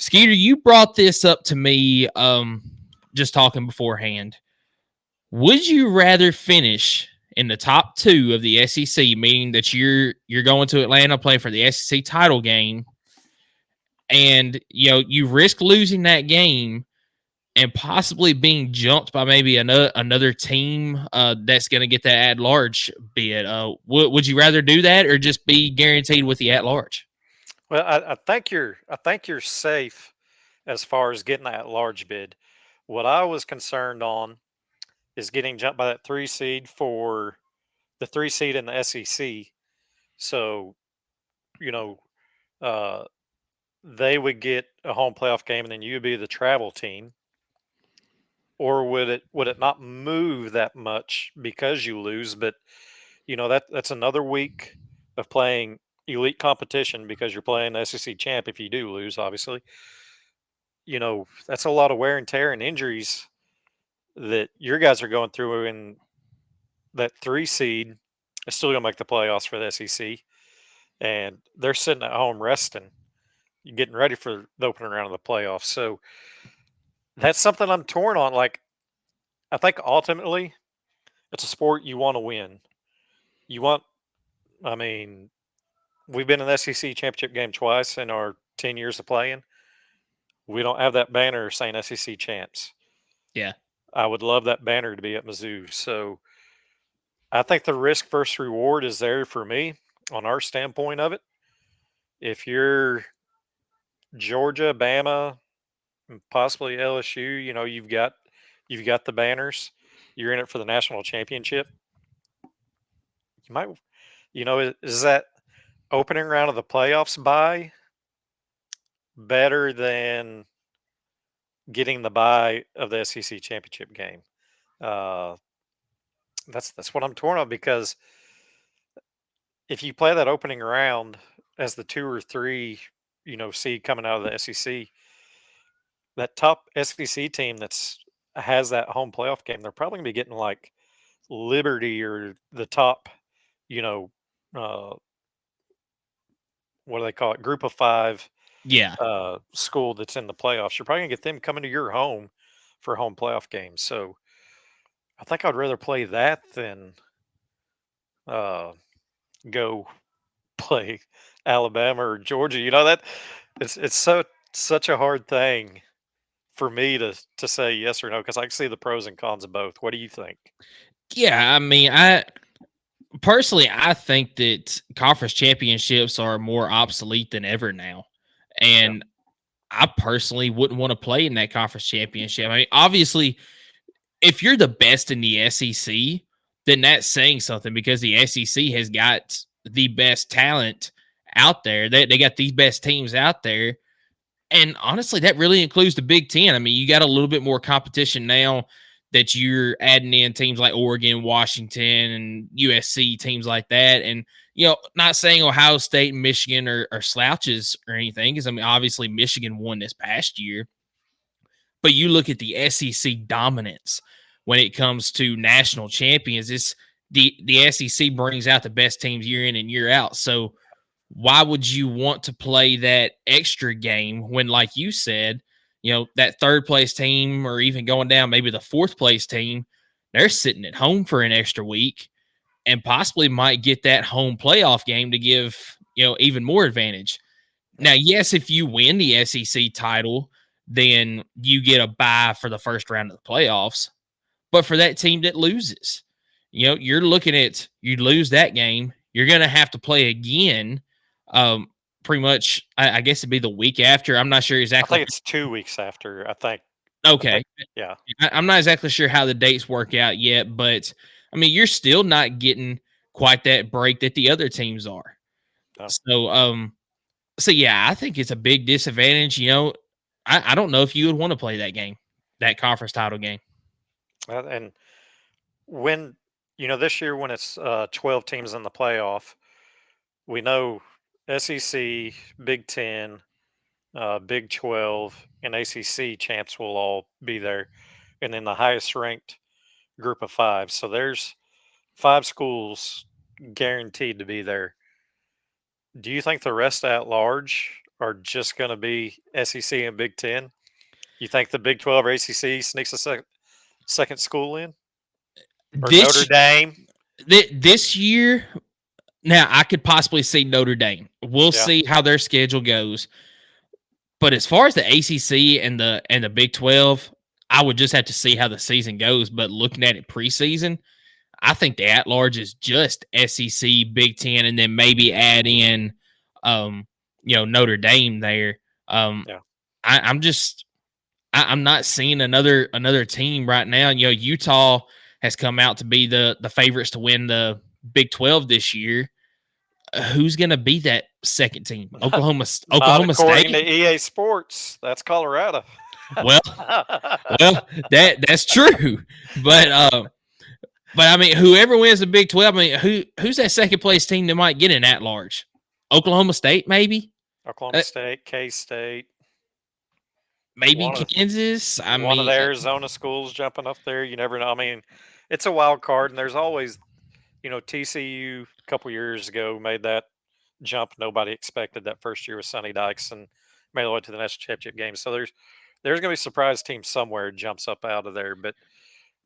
Skeeter, you brought this up to me just talking beforehand. Would you rather finish in the top 2 of the SEC, meaning that you're going to Atlanta playing for the SEC title game, and you risk losing that game and possibly being jumped by maybe another team that's going to get that at large bid? Would you rather do that or just be guaranteed with the at large? Well, I think you're safe as far as getting that large bid. What I was concerned on is getting jumped by that 3 seed for the 3 seed in the SEC. So you know, uh, they would get a home playoff game, and then you'd be the travel team. Or would it not move that much because you lose? But that's another week of playing elite competition because you're playing the SEC champ. If you do lose, obviously, that's a lot of wear and tear and injuries that your guys are going through. And that 3 seed is still going to make the playoffs for the SEC, and they're sitting at home resting, getting ready for the opening round of the playoffs. So that's something I'm torn on. Like, I think ultimately it's a sport you want to win. You want, I mean, we've been in the SEC championship game twice in our 10 years of playing. We don't have that banner saying SEC champs. Yeah. I would love that banner to be at Mizzou. So I think the risk versus reward is there for me on our standpoint of it. If you're Georgia, Bama, and possibly LSU, you've got the banners. You're in it for the national championship. You might, is that opening round of the playoffs bye better than getting the bye of the SEC championship game? Uh, that's what I'm torn on, because if you play that opening round as the 2 or 3, seed coming out of the SEC, that top SEC team that's has that home playoff game, they're probably gonna be getting like Liberty or the top, you know, uh, what do they call it? Group of 5 Yeah. school that's in the playoffs. You're probably gonna get them coming to your home for home playoff games. So I think I'd rather play that than uh, go play Alabama or Georgia. That it's such a hard thing for me to say yes or no, because I can see the pros and cons of both. What do you think? Yeah, I mean, I think that conference championships are more obsolete than ever now. Yeah, And I personally wouldn't want to play in that conference championship. I mean, obviously, if you're the best in the SEC, then that's saying something, because the SEC has got the best talent out there. They got the best teams out there. And honestly, that really includes the Big Ten. I mean, you got a little bit more competition now that you're adding in teams like Oregon, Washington, and USC, teams like that. And, not saying Ohio State and Michigan are slouches or anything, because, I mean, obviously Michigan won this past year. But you look at the SEC dominance when it comes to national champions. It's the SEC brings out the best teams year in and year out. So why would you want to play that extra game when, like you said, that third place team, or even going down, maybe the fourth place team, they're sitting at home for an extra week and possibly might get that home playoff game to give, even more advantage. yeah, Now, yes, if you win the SEC title, then you get a bye for the first round of the playoffs. But for that team that loses, you're looking at, you lose that game, you're going to have to play again. Um, Pretty much, I guess it'd be the week after. I'm not sure I exactly. think it's 2 weeks after. I Okay. think, yeah, I'm not exactly sure how the dates work out yet, but I mean, you're still not getting quite that break that the other teams are. no. So, yeah, I think it's a big disadvantage. I don't know if you would want to play that game, that conference title game. And when this year, when it's 12 teams in the playoff, we know SEC, Big Ten, Big 12, and ACC champs will all be there, and then the highest ranked group of 5. So there's 5 schools guaranteed to be there. Do you think the rest at large are just going to be SEC and Big Ten? You think the Big 12 or ACC sneaks a second school in? Or Notre This Dame? this year, now I could possibly see Notre Dame. We'll Yeah. see how their schedule goes. But as far as the ACC and the Big 12, I would just have to see how the season goes. But looking at it preseason, I think the at large is just SEC, Big Ten, and then maybe add in, Notre Dame there. Yeah. I'm just I'm not seeing another team right now. Utah has come out to be the favorites to win the Big 12 this year. Who's going to be that second team? Oklahoma Not according to State. EA Sports. That's Colorado. Well, that's true, but I mean, whoever wins the Big 12, I mean, who's that second place team that might get in at large? Oklahoma State, maybe. Oklahoma State, K-State. Maybe Kansas. One of the Arizona schools jumping up there. You never know. I mean, it's a wild card, and there's always, TCU a couple years ago made that jump nobody expected that first year with Sonny Dykes and made the way to the national championship game. So there's going to be a surprise team somewhere jumps up out of there. But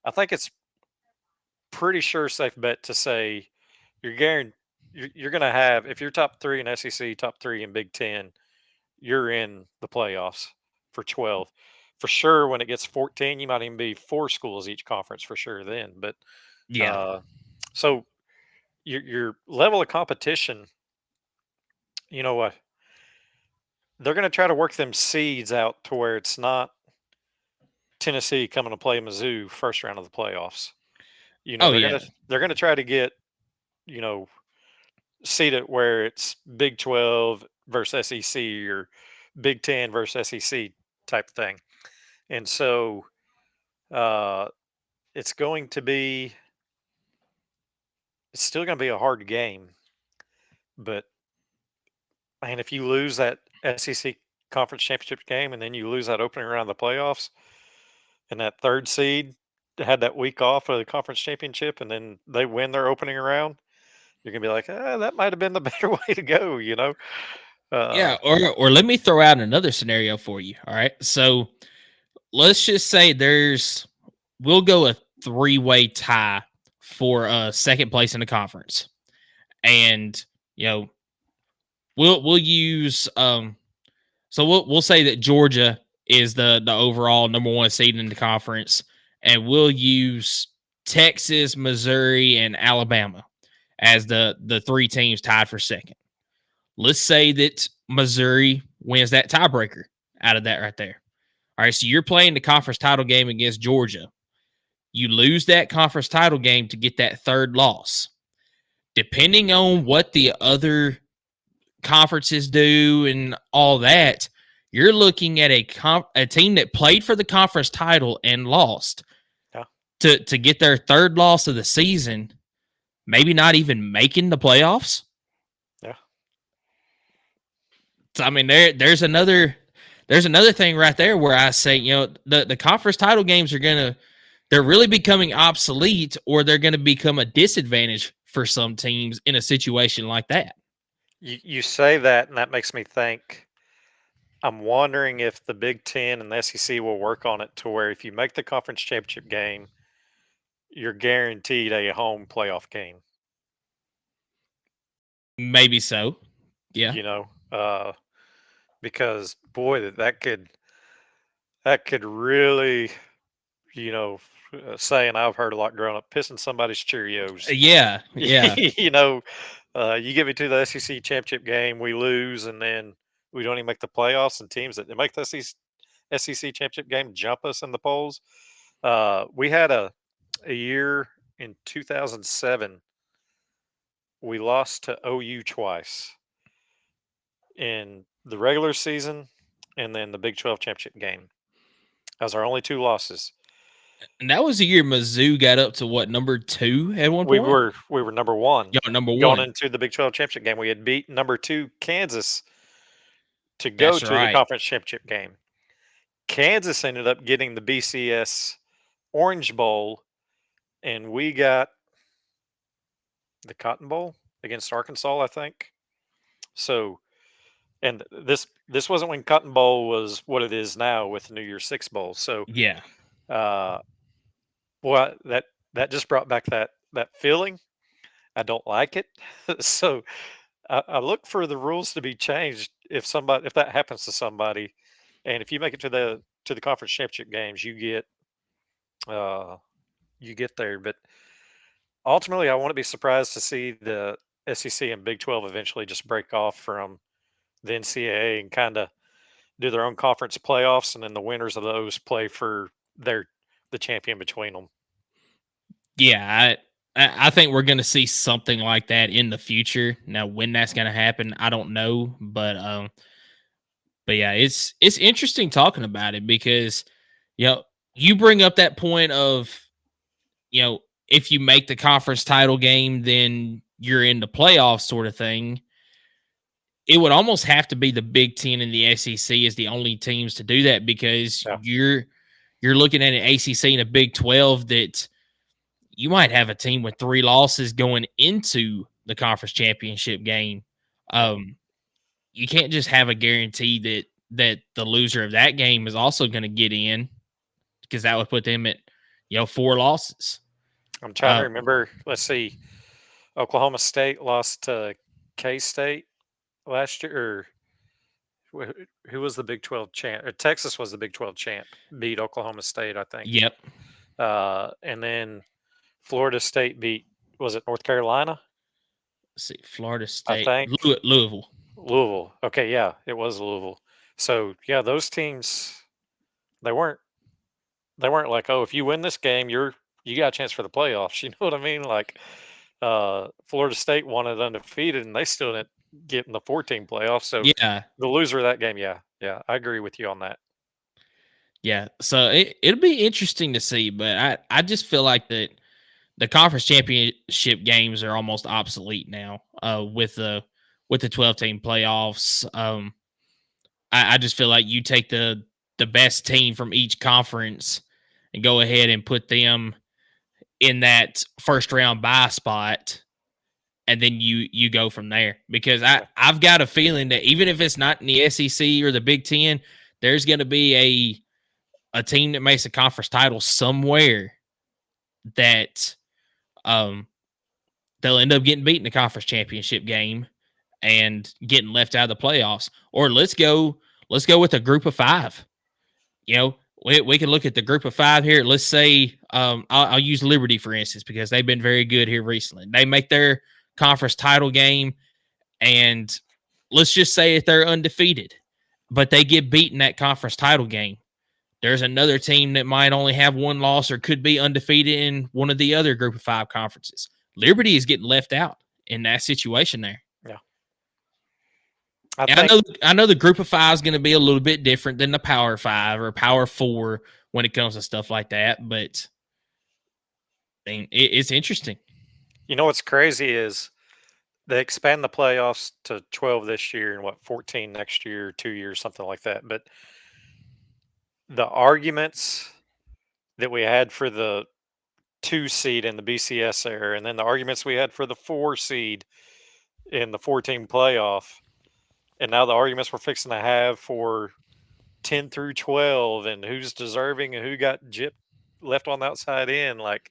I think it's pretty sure safe bet to say you're guaranteed you're going to have, if you're top 3 in SEC, top 3 in Big Ten, you're in the playoffs for 12. For sure, when it gets 14, you might even be 4 schools each conference for sure then. But Yeah. So your level of competition, you know what? They're going to try to work them seeds out to where it's not Tennessee coming to play Mizzou first round of the playoffs. They're going to try to get, seed it where it's Big 12 versus SEC or Big 10 versus SEC type thing. And so it's still going to be a hard game. But, man, if you lose that SEC conference championship game and then you lose that opening round of the playoffs and that third seed had that week off of the conference championship and then they win their opening round, you're going to be like, that might have been the better way to go, Yeah, or let me throw out another scenario for you. All right. So let's just say we'll go a 3-way tie for second place in the conference. And we'll use so we'll say that Georgia is the overall number 1 seed in the conference, and we'll use Texas, Missouri, and Alabama as the 3 teams tied for second. Let's say that Missouri wins that tiebreaker out of that right there. All right, so you're playing the conference title game against Georgia. You lose that conference title game to get that third loss. Depending on what the other conferences do and all that, you're looking at a team that played for the conference title and lost to get their third loss of the season, maybe not even making the playoffs. Yeah. So, I mean, there's another thing right there where I say, the conference title games they're really becoming obsolete, or they're going to become a disadvantage for some teams in a situation like that. You say that, and that makes me think. I'm wondering if the Big Ten and the SEC will work on it to where if you make the conference championship game, you're guaranteed a home playoff game. Maybe so. Yeah. Because boy, that could really, saying I've heard a lot growing up, pissing somebody's Cheerios. Yeah. You get me to the SEC championship game, we lose, and then we don't even make the playoffs, and teams that make the SEC championship game jump us in the polls. We had a year in 2007, we lost to OU twice in the regular season and then the Big 12 championship game. That was our only 2 losses. And that was the year Mizzou got up to what, number 2 at one point? We were number 1. Number 1. Going into the Big 12 championship game, we had beat number 2 Kansas to go the conference championship game. Kansas ended up getting the BCS Orange Bowl, and we got the Cotton Bowl against Arkansas, I think. So And this wasn't when Cotton Bowl was what it is now with the New Year's Six Bowl. So, Yeah. uh, boy, that just brought back that feeling. I don't like it. So I look for the rules to be changed if that happens to somebody, and if you make it to the conference championship games, uh, you get there. But ultimately, I wouldn't be surprised to see the SEC and Big 12 eventually just break off from the NCAA and kind of do their own conference playoffs, and then the winners of those play for the champion between them. Yeah, I think we're going to see something like that in the future. Now, when that's going to happen, I don't know, but yeah, it's interesting talking about it because you know you bring up that point of you know if you make the conference title game, then you're in the playoffs sort of thing. It would almost have to be the Big Ten and the SEC as the only teams to do that because Yeah, you're looking at an ACC and a Big 12 that you might have a team with 3 losses going into the conference championship game. yeah. Um, you can't just have a guarantee that the loser of that game is also going to get in because that would put them at 4 losses. I'm trying to remember. Let's see. Oklahoma State lost to K State last year, or who was the Big 12 champ? Texas was the Big 12 champ. Beat Oklahoma State, I think. Yep. And then Florida State beat, was it North Carolina? Let's see, Florida I State, think Louisville. Louisville. Okay, yeah, it was Louisville. So yeah, those teams they weren't like, oh, if you win this game, you got a chance for the playoffs. You know what I mean? Like Florida State won it undefeated, and they still didn't get in the 14 playoffs. So Yeah, the loser of that game, yeah, I agree with you on that. yeah. So it'll be interesting to see, but I just feel like that the conference championship games are almost obsolete now. With the 12 team playoffs, I just feel like you take the best team from each conference and go ahead and put them in that first round bye spot, and then you go from there. Because Yeah, I've got a feeling that even if it's not in the SEC or the Big Ten, there's going to be a team that makes a conference title somewhere that um they'll end up getting beat in the conference championship game and getting left out of the playoffs. Or let's go with a group of 5. We can look at the group of 5 here. Let's say I'll use Liberty for instance because they've been very good here recently. They make their conference title game, and let's just say that they're undefeated, but they get beaten that conference title game. There's another team that might only have 1 loss or could be undefeated in one of the other group of 5 conferences. Liberty is getting left out in that situation there. yeah. I And think I know the group of 5 is going to be a little bit different than the power 5 or power 4 when it comes to stuff like that, but I mean, it's interesting. you know what's crazy is they expand the playoffs to 12 this year and 14 next year, 2 years, something like that. But the arguments that we had for the 2 seed in the BCS era, and then the arguments we had for the 4 seed in the 14 playoff, and now the arguments we're fixing to have for 10 through 12 and who's deserving and who got gypped left on the outside in, like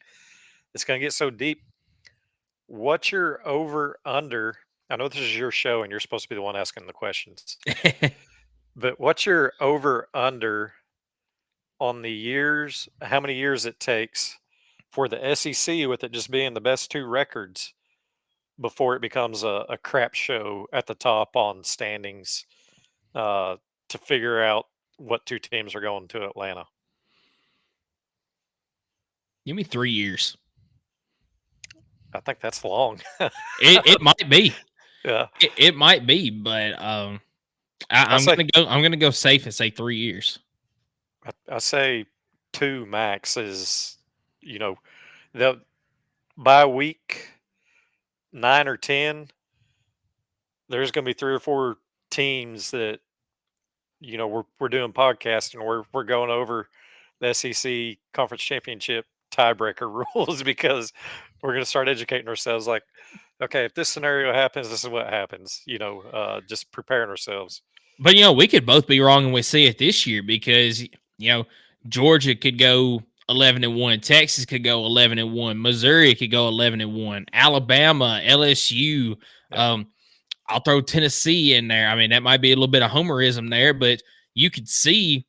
it's going to get so deep. What's your over under? I know this is your show and you're supposed to be the one asking the questions, but what's your over under on the years, how many years it takes for the SEC, with it just being the best 2 records, before it becomes a crap show at the top on standings, to figure out what 2 teams are going to Atlanta? Give me 3 years. I think that's long. It might be. Yeah, It might be, but I say I'm gonna go safe and say 3 years. I say 2 max is, you know, the by week 9 or 10, there's going to be 3 or 4 teams that, we're doing podcasting, we're going over the SEC conference championship tiebreaker rules because we're going to start educating ourselves. Like, okay, if this scenario happens, this is what happens. Just preparing ourselves. But we could both be wrong, and we see it this year because Georgia could go 11-1, Texas could go 11-1, Missouri could go 11-1, Alabama, LSU. Yeah. I'll throw Tennessee in there. I mean, that might be a little bit of homerism there, but you could see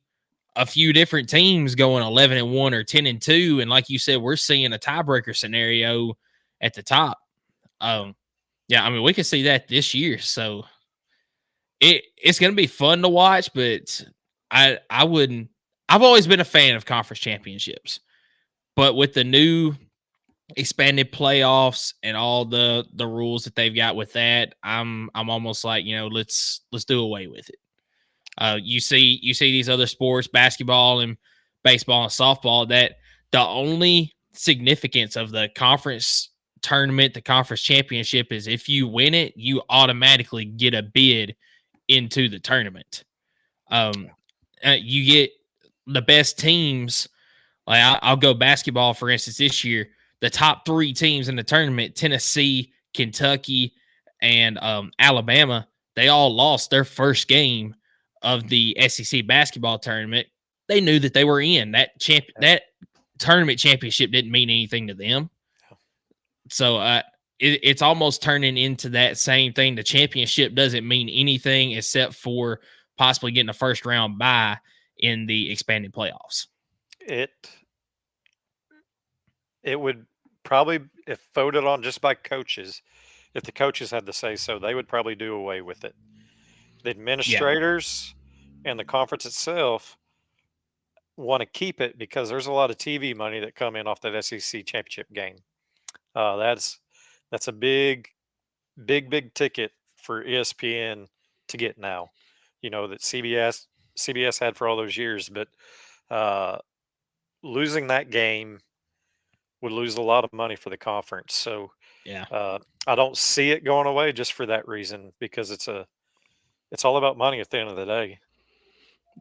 a few different teams going 11-1 or 10-2, and like you said, we're seeing a tiebreaker scenario at the top. Yeah, I mean, we could see that this year, so it's going to be fun to watch. But I wouldn't. I've always been a fan of conference championships, but with the new expanded playoffs and all the rules that they've got with that, I'm almost like, let's do away with it. You see these other sports, basketball and baseball and softball, that the only significance of the conference tournament, the conference championship, is if you win it, you automatically get a bid into the tournament. You get the best teams. Like I'll go basketball, for instance, this year. The top 3 teams in the tournament, Tennessee, Kentucky, and Alabama, they all lost their first game of the SEC basketball tournament. They knew that they were in that that tournament championship didn't mean anything to them. So it's almost turning into that same thing. The championship doesn't mean anything except for possibly getting a first round bye in the expanded playoffs. It would probably, if voted on just by coaches, if the coaches had to say so, they would probably do away with it. The administrators and the conference itself want to keep it because there's a lot of TV money that come in off that SEC championship game. That's a big ticket for ESPN to get now. That CBS had for all those years, but losing that game would lose a lot of money for the conference. So I don't see it going away just for that reason, because it's all about money at the end of the day.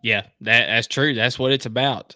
Yeah, that's true. That's what it's about.